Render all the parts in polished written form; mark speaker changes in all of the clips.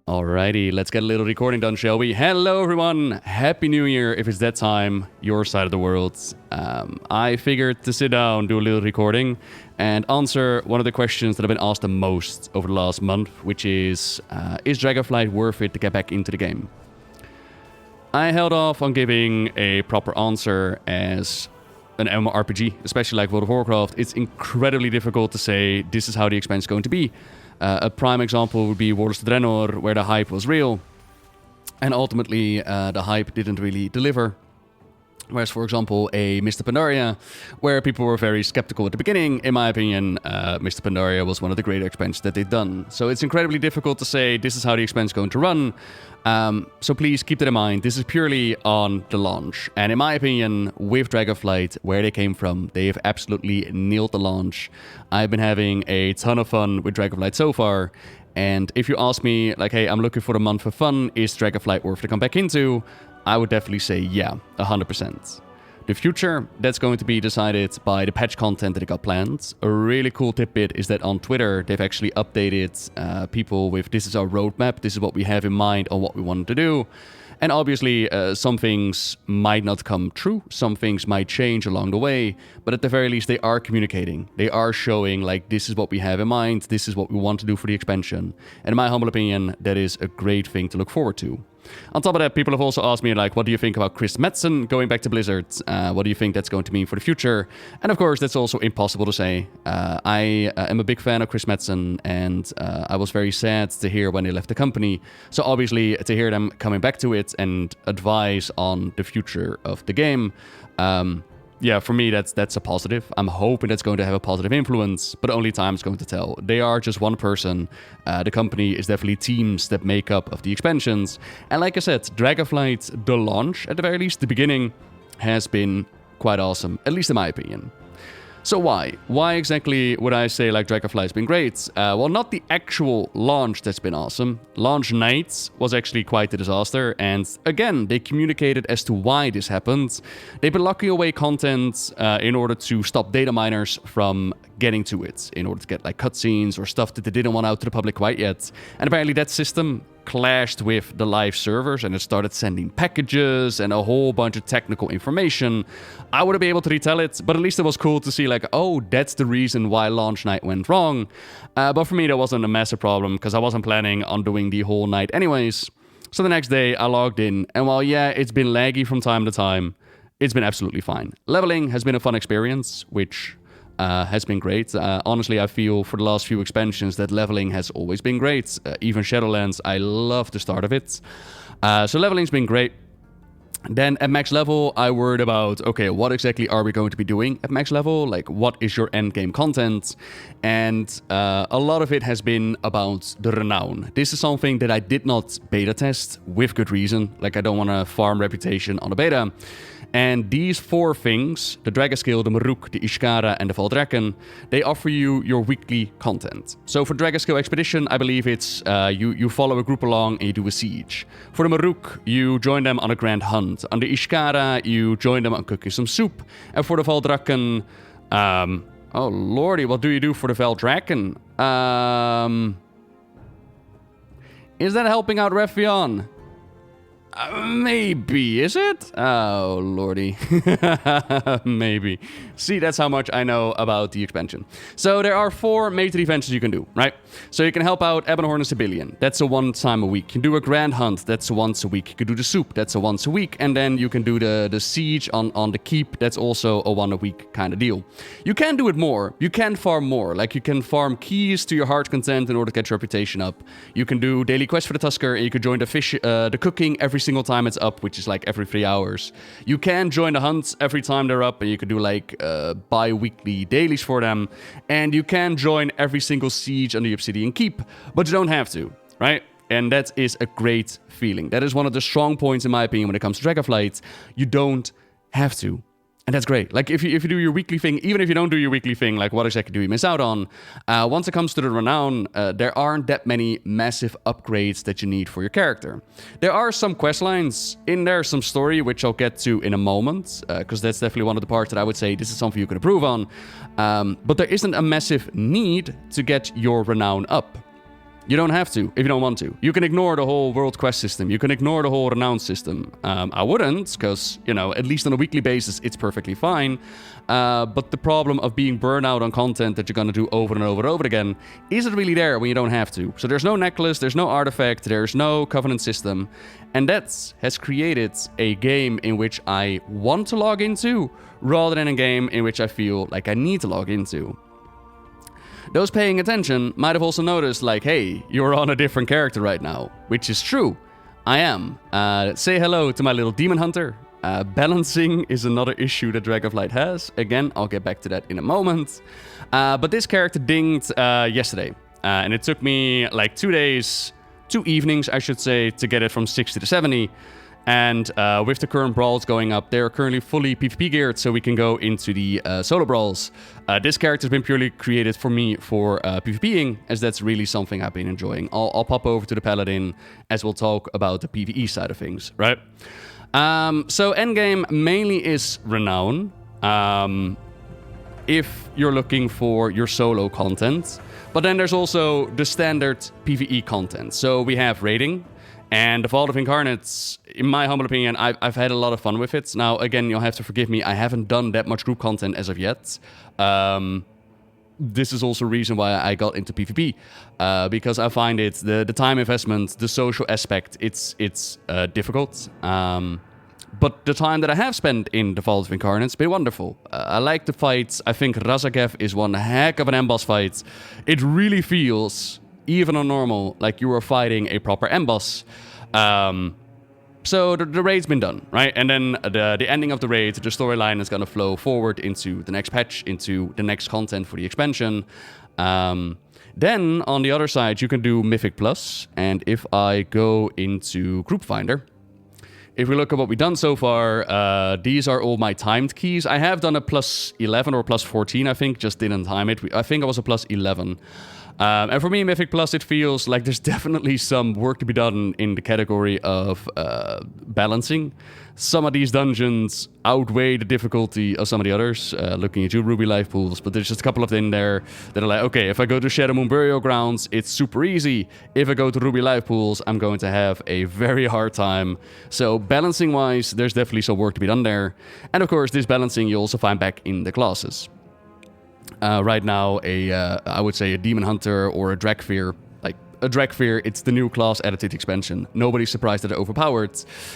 Speaker 1: Alrighty, let's get a little recording done, shall we? Hello, everyone. Happy New Year, if it's that time, your side of the world. I figured to sit down, do a little recording, and answer one of the questions that I've been asked the most over the last month, which is Dragonflight worth it to get back into the game? I held off on giving a proper answer as an MMORPG, especially like World of Warcraft. It's incredibly difficult to say this is how the expansion is going to be. A prime example would be World of Draenor, where the hype was real, and ultimately the hype didn't really deliver. Whereas, for example, a Mr. Pandaria, where people were very skeptical at the beginning, in my opinion, Mr. Pandaria was one of the greater expansions that they've done. So it's incredibly difficult to say this is how the expansion is going to run. So please keep that in mind. This is purely on the launch. And in my opinion, with Dragonflight, where they came from, they have absolutely nailed the launch. I've been having a ton of fun with Dragonflight so far. And if you ask me, like, hey, I'm looking for a month for fun, is Dragonflight worth to come back into? I would definitely say, yeah, 100%. The future, that's going to be decided by the patch content that it got planned. A really cool tidbit is that on Twitter, they've actually updated people with this is our roadmap, this is what we have in mind on what we want to do. And obviously, some things might not come true, some things might change along the way, but at the very least, they are communicating. They are showing, like, this is what we have in mind, this is what we want to do for the expansion. And in my humble opinion, that is a great thing to look forward to. On top of that, people have also asked me, like, what do you think about Chris Metzen going back to Blizzard? What do you think that's going to mean for the future? And of course, that's also impossible to say. I am a big fan of Chris Metzen, and I was very sad to hear when they left the company. So obviously, to hear them coming back to it and advise on the future of the game, yeah, for me, that's a positive. I'm hoping that's going to have a positive influence, but only time is going to tell. They are just one person. The company is definitely teams that make up of the expansions. And like I said, Dragonflight, the launch, at the very least, the beginning, has been quite awesome, at least in my opinion. So why? Why exactly would I say, like, Dragonflight's been great? Well, not the actual launch that's been awesome. Launch night was actually quite a disaster, and again, they communicated as to why this happened. They've been locking away content in order to stop data miners from getting to it, in order to get, like, cutscenes or stuff that they didn't want out to the public quite yet. And apparently that system clashed with the live servers, and it started sending packages and a whole bunch of technical information. I wouldn't be able to retell it, but at least it was cool to see, like, oh, that's the reason why launch night went wrong. But for me, that wasn't a massive problem, because I wasn't planning on doing the whole night anyways. So the next day, I logged in, and while, yeah, it's been laggy from time to time, it's been absolutely fine. Leveling has been a fun experience, which has been great. Honestly, I feel for the last few expansions that leveling has always been great. Even Shadowlands, I love the start of it. So leveling's been great. Then at max level, I worried about, okay, what exactly are we going to be doing at max level? Like, what is your end game content? And a lot of it has been about the Renown. This is something that I did not beta test, with good reason. Like, I don't want to farm reputation on a beta. And these four things, the Dragonskill, the Maruk, the Ishkara, and the Valdrakken, they offer you your weekly content. So for Dragonskill Expedition, I believe it's you follow a group along and you do a siege. For the Maruk, you join them on a grand hunt. On the Ishkara, you join them on cooking some soup. And for the Valdrakken, oh lordy, what do you do for the Valdrakken? Is that helping out Refion? Maybe, is it? Oh, lordy. Maybe. See, that's how much I know about the expansion. So there are 4 major events you can do, right? So you can help out Ebonhorn and Civilian. That's a one time a week. You can do a Grand Hunt. That's a once a week. You can do the Soup. That's a once a week. And then you can do the Siege on the Keep. That's also a one a week kind of deal. You can do it more. You can farm more. Like, you can farm keys to your heart's content in order to get your reputation up. You can do daily quests for the Tusker, and you can join the fish, the cooking every single time it's up, which is like every 3 hours. You can join the hunts every time they're up, and you can do like bi-weekly dailies for them. And you can join every single siege on the Obsidian Keep, but you don't have to, right? And that is a great feeling. That is one of the strong points, in my opinion, when it comes to Dragonflight. You don't have to. And that's great. Like, if you do your weekly thing, even if you don't do your weekly thing, like, what exactly do you miss out on? Once it comes to the Renown, there aren't that many massive upgrades that you need for your character. There are some quest lines in there, some story, which I'll get to in a moment, because that's definitely one of the parts that I would say this is something you can improve on. But there isn't a massive need to get your Renown up. You don't have to if you don't want to. You can ignore the whole world quest system. You can ignore the whole Renown system. I wouldn't, because, you know, at least on a weekly basis, it's perfectly fine. But the problem of being burned out on content that you're going to do over and over and over again isn't really there when you don't have to. So there's no necklace, there's no artifact, there's no covenant system. And that has created a game in which I want to log into, rather than a game in which I feel like I need to log into. Those paying attention might have also noticed, like, hey, you're on a different character right now, which is true. I am. Say hello to my little demon hunter. Balancing is another issue that Dragonflight has. Again, I'll get back to that in a moment. But this character dinged yesterday. And it took me like 2 days, 2 evenings, I should say, to get it from 60 to 70. And with the current brawls going up, they're currently fully PvP geared, so we can go into the solo brawls. This character has been purely created for me for PvPing, as that's really something I've been enjoying. I'll pop over to the Paladin as we'll talk about the PvE side of things, right? So endgame mainly is Renown, if you're looking for your solo content. But then there's also the standard PvE content. So we have raiding. And the Vault of Incarnates, in my humble opinion, I've had a lot of fun with it. Now, again, you'll have to forgive me. I haven't done that much group content as of yet. This is also a reason why I got into PvP. Because I find it, the time investment, the social aspect, it's difficult. But the time that I have spent in the Vault of Incarnates has been wonderful. I like the fights. I think Razagev is one heck of an end boss fight. It really feels, even on normal, like you were fighting a proper end boss. So the raid's been done, right? And then the ending of the raid, the storyline is going to flow forward into the next patch, into the next content for the expansion. Then, on the other side, you can do Mythic Plus. And if I go into Group Finder, if we look at what we've done so far, these are all my timed keys. I have done a plus 11 or plus 14, I think, just didn't time it. I think I was a plus 11. And for me, Mythic Plus, it feels like there's definitely some work to be done in the category of balancing. Some of these dungeons outweigh the difficulty of some of the others, looking at you, Ruby Life Pools, but there's just a couple of them in there that are like, okay, if I go to Shadow Moon Burial Grounds, it's super easy. If I go to Ruby Life Pools, I'm going to have a very hard time. So balancing-wise, there's definitely some work to be done there. And of course, this balancing you also find back in the classes. Right now, I would say a Demon Hunter or a Dragfear. Like, a Dragfear, it's the new class added to the expansion. Nobody's surprised that they're overpowered.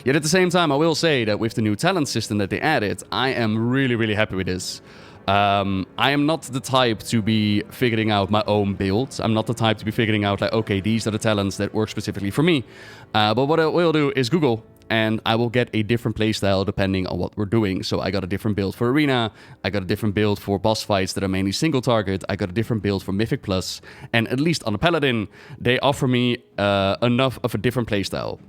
Speaker 1: Yet at the same time, I will say that with the new talent system that they added, I am really, really happy with this. I am not the type to be figuring out my own builds. I'm not the type to be figuring out, like, okay, these are the talents that work specifically for me. But what I will do is Google, and I will get a different playstyle depending on what we're doing. So I got a different build for Arena, I got a different build for boss fights that are mainly single target, I got a different build for Mythic Plus, and at least on the Paladin, they offer me enough of a different playstyle.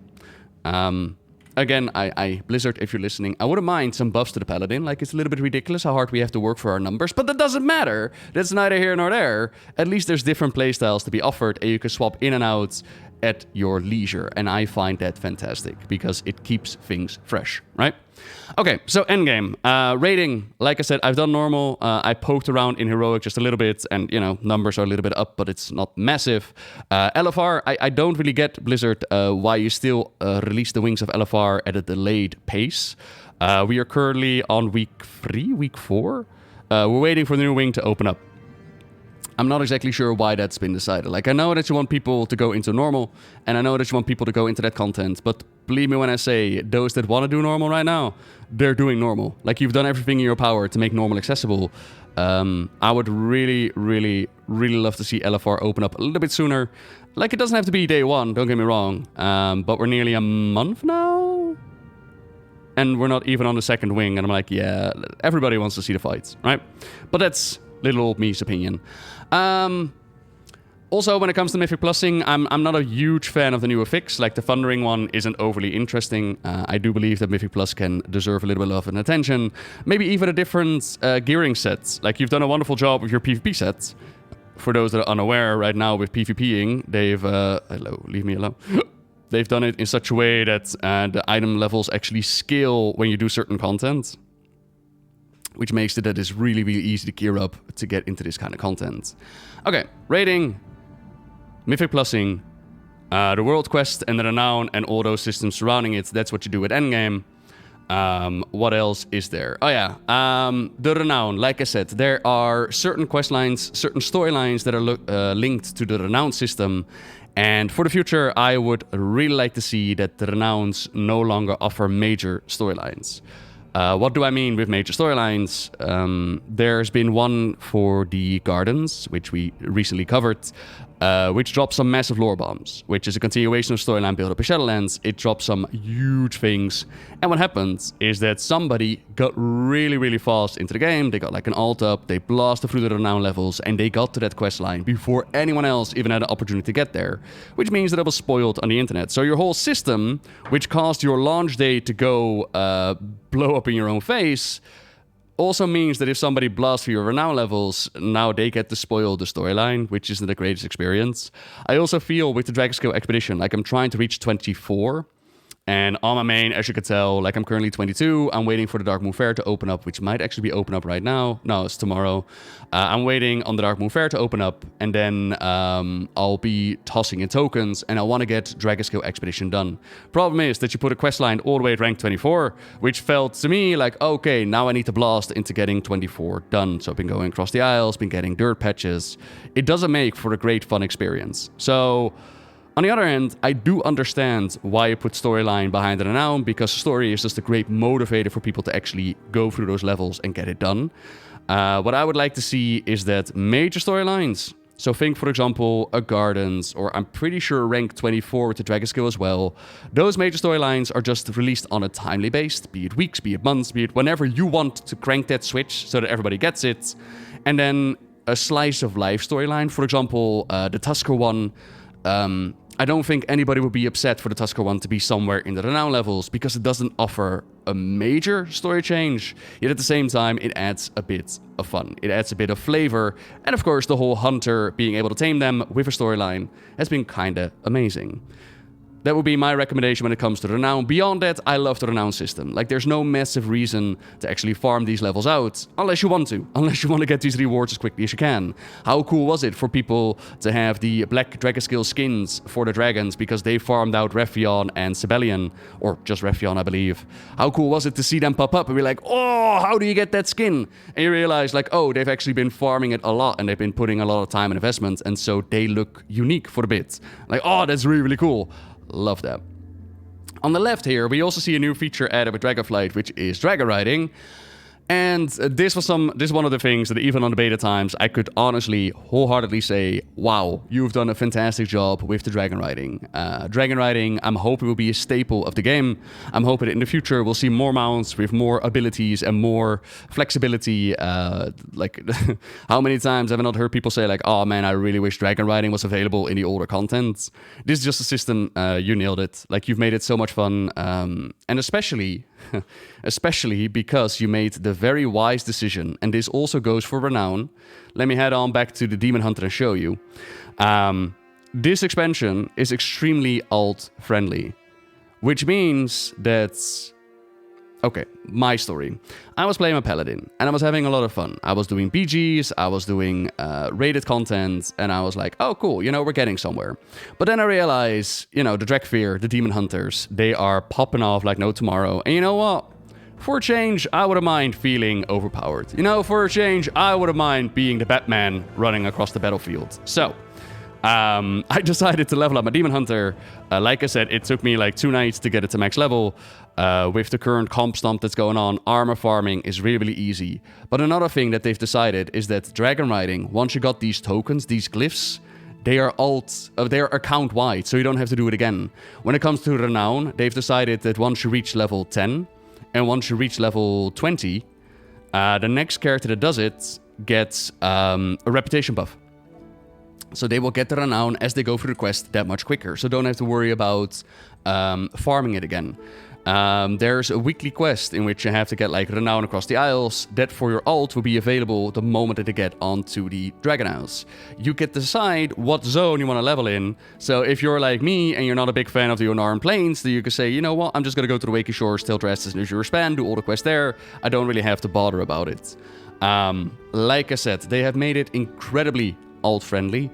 Speaker 1: Again, I Blizzard, if you're listening, I wouldn't mind some buffs to the Paladin. Like, it's a little bit ridiculous how hard we have to work for our numbers, but that doesn't matter. That's neither here nor there. At least there's different playstyles to be offered, and you can swap in and out at your leisure, and I find that fantastic because it keeps things fresh, right? Okay, so endgame. Rating, like I said, I've done normal. I poked around in heroic just a little bit, and, you know, numbers are a little bit up, but it's not massive. LFR, I don't really get, Blizzard, why you still release the Wings of LFR at a delayed pace. We are currently on week 3, week 4. We're waiting for the new wing to open up. I'm not exactly sure why that's been decided. Like, I know that you want people to go into normal, and I know that you want people to go into that content, but believe me when I say, those that want to do normal right now, they're doing normal. Like, you've done everything in your power to make normal accessible. I would really, really, really love to see LFR open up a little bit sooner. Like, it doesn't have to be day one, don't get me wrong, but we're nearly a month now? And we're not even on the second wing, and I'm like, yeah, everybody wants to see the fights, right? But that's little old me's opinion. Also, when it comes to Mythic Plusing, I'm not a huge fan of the newer fix. Like, the Thundering one isn't overly interesting. I do believe that Mythic Plus can deserve a little bit of love and attention. Maybe even a different gearing set. Like, you've done a wonderful job with your PvP sets. For those that are unaware, right now with PvPing, they've... hello, leave me alone. They've done it in such a way that the item levels actually scale when you do certain content, which makes it that it's really, really easy to gear up to get into this kind of content. Okay, rating. Mythic Plusing, the World Quest and the Renown and all those systems surrounding it. That's what you do at endgame. What else is there? Oh yeah, the Renown. Like I said, there are certain quest lines, certain storylines that are linked to the Renown system. And for the future, I would really like to see that the Renowns no longer offer major storylines. What do I mean with major storylines? There's been one for the Gardens, which we recently covered, which drops some massive lore bombs, which is a continuation of storyline build up in Shadowlands. It drops some huge things. And what happens is that somebody got really, really fast into the game. They got like an alt up, they blasted through the Renown levels, and they got to that quest line before anyone else even had an opportunity to get there, which means that it was spoiled on the internet. So your whole system, which caused your launch day to go blow up in your own face, also means that if somebody blasts through your Renown levels, now they get to spoil the storyline, which isn't the greatest experience. I also feel with the Dragonskill Expedition, like I'm trying to reach 24, and on my main, as you can tell, like I'm currently 22. I'm waiting for the Dark Moon Fair to open up, which might actually be open up right now. No, it's tomorrow. I'm waiting on the Dark Moon Fair to open up, and then I'll be tossing in tokens, and I want to get Dragonskill Expedition done. Problem is that you put a quest line all the way at rank 24, which felt to me like, okay, now I need to blast into getting 24 done. So I've been going across the Isles, been getting dirt patches. It doesn't make for a great fun experience. So on the other hand, I do understand why you put storyline behind the Renown, because story is just a great motivator for people to actually go through those levels and get it done. What I would like to see is that major storylines, so think for example a Gardens, or I'm pretty sure rank 24 with the Dragonskill as well, those major storylines are just released on a timely based, be it weeks, be it months, be it whenever you want to crank that switch so that everybody gets it. And then a slice of life storyline, for example the Tusker one. I don't think anybody would be upset for the Tusker one to be somewhere in the Renown levels, because it doesn't offer a major story change, yet at the same time it adds a bit of fun. It adds a bit of flavor, and of course the whole hunter being able to tame them with a storyline has been kinda amazing. That would be my recommendation when it comes to Renown. Beyond that, I love the Renown system. Like, there's no massive reason to actually farm these levels out, unless you want to. Unless you want to get these rewards as quickly as you can. How cool was it for people to have the Black Dragonskill skins for the dragons because they farmed out Rephion and Sibelian, or just Rephion, I believe. How cool was it to see them pop up and be like, oh, how do you get that skin? And you realize, like, oh, they've actually been farming it a lot, and they've been putting a lot of time and investment, and so they look unique for the bit. Like, oh, that's really, really cool. Love that. On the left here, we also see a new feature added with Dragonflight, which is dragon riding. And this is one of the things that even on the beta times, I could honestly, wholeheartedly say, wow, you've done a fantastic job with the dragon riding. Dragon riding, I'm hoping will be a staple of the game. I'm hoping that in the future we'll see more mounts with more abilities and more flexibility. Like, how many times have I not heard people say like, oh man, I really wish dragon riding was available in the older content. This is just a system, you nailed it. Like, you've made it so much fun. And especially because you made the very wise decision, and this also goes for Renown. Let me head on back to the Demon Hunter and show you. This expansion is extremely alt-friendly, which means that... Okay, my story. I was playing a Paladin, and I was having a lot of fun. I was doing BGs, I was doing rated content, and I was like, oh cool, we're getting somewhere. But then I realized, the Drakfear, the Demon Hunters, they are popping off like no tomorrow. And you know what? For a change, I wouldn't mind feeling overpowered. For a change, I wouldn't mind being the Batman running across the battlefield. So, I decided to level up my Demon Hunter. Like I said, it took me like 2 nights to get it to max level. With the current comp stomp that's going on, armor farming is really, really easy. But another thing that they've decided is that dragon riding, once you got these tokens, these glyphs, they are account wide, so you don't have to do it again. When it comes to Renown, they've decided that once you reach level 10 and once you reach level 20, the next character that does it gets a reputation buff. So they will get the Renown as they go through the quest that much quicker. So don't have to worry about farming it again. There's a weekly quest in which you have to get like Renown across the Isles. That for your alt will be available the moment that they get onto the Dragon Isles. You get to decide what zone you want to level in. So if you're like me and you're not a big fan of the Unarmed Plains, then you can say, you know what, I'm just going to go to the Wakey Shores, Tilt Restus, and Azure Span, do all the quests there. I don't really have to bother about it. Like I said, they have made it incredibly alt-friendly.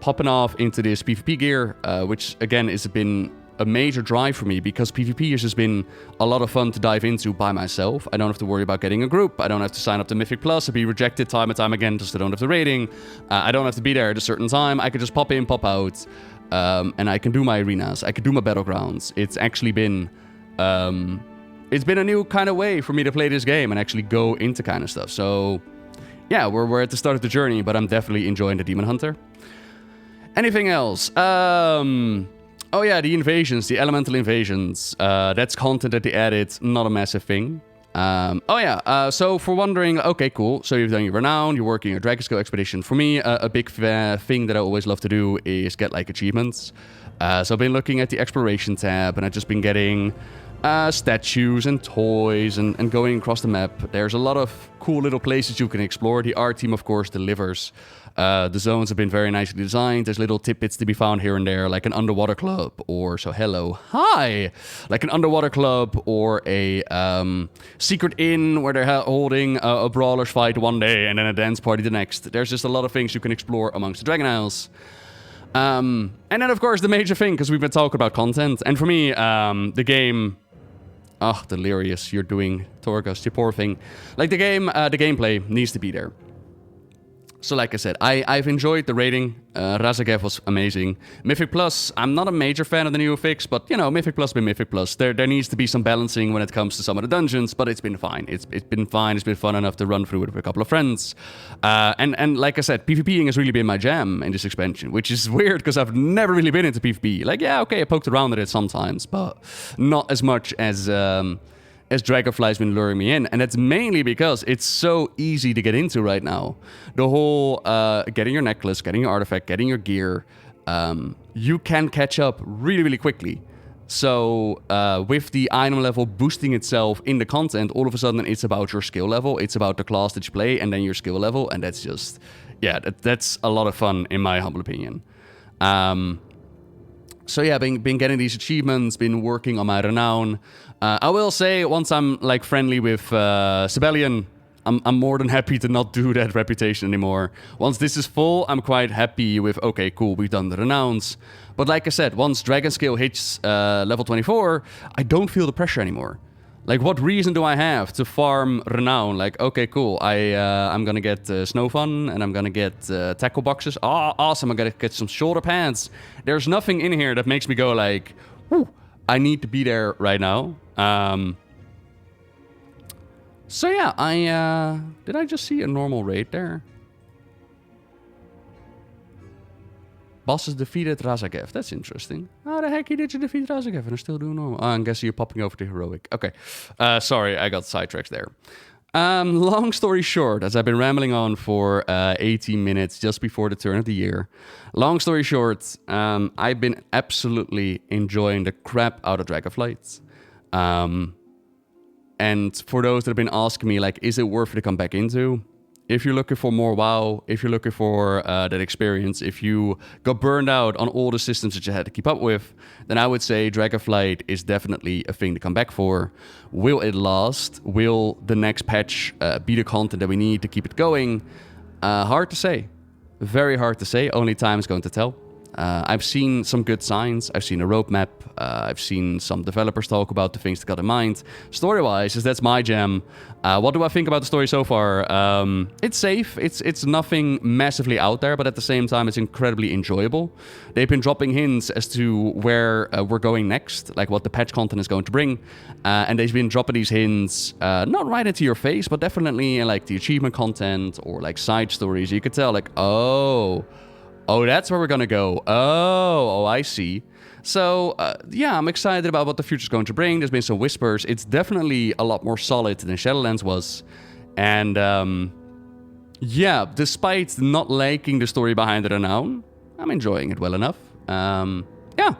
Speaker 1: popping off into this PvP gear, which again has been a major drive for me because PvP has just been a lot of fun to dive into by myself. I don't have to worry about getting a group. I don't have to sign up to Mythic Plus and be rejected time and time again just I don't have the rating. I don't have to be there at a certain time. I can just pop in, pop out, and I can do my arenas. I can do my battlegrounds. It's actually been... it's been a new kind of way for me to play this game and actually go into kind of stuff. So, yeah, we're at the start of the journey, but I'm definitely enjoying the Demon Hunter. Anything else? Oh yeah, the invasions, the elemental invasions. That's content that they added, not a massive thing. So for wondering, okay, cool. So you've done your Renown, you're working a Dragonscale expedition. For me, a big thing that I always love to do is get like achievements. So I've been looking at the exploration tab and I've just been getting statues and toys and going across the map. There's a lot of cool little places you can explore. The art team, of course, delivers. The zones have been very nicely designed. There's little tidbits to be found here and there, like an underwater club or like an underwater club or a secret inn where they're holding a brawlers fight one day and then a dance party the next. There's just a lot of things you can explore amongst the Dragon Isles. And then, of course, the major thing, because we've been talking about content. And for me, the game... Oh, delirious, you're doing Torghast, you poor thing. Like, the gameplay needs to be there. So like I said, I've enjoyed the rating. Razagev was amazing. Mythic Plus, I'm not a major fan of the new fix, but, you know, Mythic Plus been Mythic Plus. There needs to be some balancing when it comes to some of the dungeons, but it's been fine. It's been fine. It's been fun enough to run through it with a couple of friends. And like I said, PvPing has really been my jam in this expansion, which is weird because I've never really been into PvP. Like, yeah, okay, I poked around at it sometimes, but not as much as Dragonflight's been luring me in. And that's mainly because it's so easy to get into right now. The whole getting your necklace, getting your artifact, getting your gear, you can catch up really, really quickly. So with the item level boosting itself in the content, all of a sudden it's about your skill level, it's about the class that you play, and then your skill level, and that's just, yeah, that's a lot of fun in my humble opinion. So yeah, been getting these achievements, been working on my Renown. I will say, once I'm like friendly with Sibelian, I'm more than happy to not do that reputation anymore. Once this is full, I'm quite happy with, okay, cool, we've done the Renowns. But like I said, once Dragonscale hits level 24, I don't feel the pressure anymore. Like, what reason do I have to farm Renown? Like, okay, cool, I'm gonna get Snow Fun, and I'm gonna get tackle boxes. Oh, awesome, I'm gonna get some shoulder pads. There's nothing in here that makes me go like, whew, I need to be there right now. So yeah, did I just see a normal raid there? Bosses defeated Razagev. That's interesting. How the heck did you defeat Razagev and are still doing normal? Oh, I'm guessing you're popping over to heroic. Okay. Sorry, I got sidetracked there. Long story short, as I've been rambling on for 18 minutes just before the turn of the year. Long story short, I've been absolutely enjoying the crap out of Dragonflight. And for those that have been asking me, like, is it worth it to come back into? If you're looking for more WoW, if you're looking for that experience, if you got burned out on all the systems that you had to keep up with, then I would say Dragonflight is definitely a thing to come back for. Will it last? Will the next patch be the content that we need to keep it going? Hard to say. Very hard to say. Only time is going to tell. I've seen some good signs. I've seen a roadmap. I've seen some developers talk about the things they got in mind. Story-wise, that's my jam. What do I think about the story so far? It's safe. It's nothing massively out there, but at the same time, it's incredibly enjoyable. They've been dropping hints as to where we're going next, like what the patch content is going to bring. And they've been dropping these hints, not right into your face, but definitely in like the achievement content or like side stories. You could tell like, oh, that's where we're gonna go. Oh, I see. So, yeah, I'm excited about what the future's going to bring. There's been some whispers. It's definitely a lot more solid than Shadowlands was. And, yeah, despite not liking the story behind the Renown, I'm enjoying it well enough. Yeah,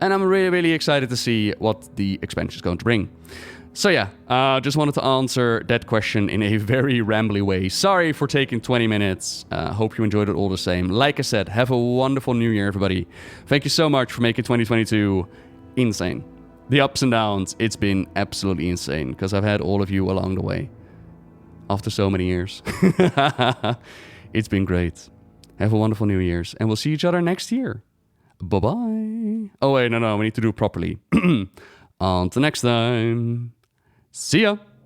Speaker 1: and I'm really, really excited to see what the expansion is going to bring. So yeah, just wanted to answer that question in a very rambly way. Sorry for taking 20 minutes. Hope you enjoyed it all the same. Like I said, have a wonderful new year, everybody. Thank you so much for making 2022 insane. The ups and downs, it's been absolutely insane because I've had all of you along the way. After so many years. It's been great. Have a wonderful New Year's, and we'll see each other next year. Bye-bye. Oh, wait, no, we need to do it properly. Until next time. See ya.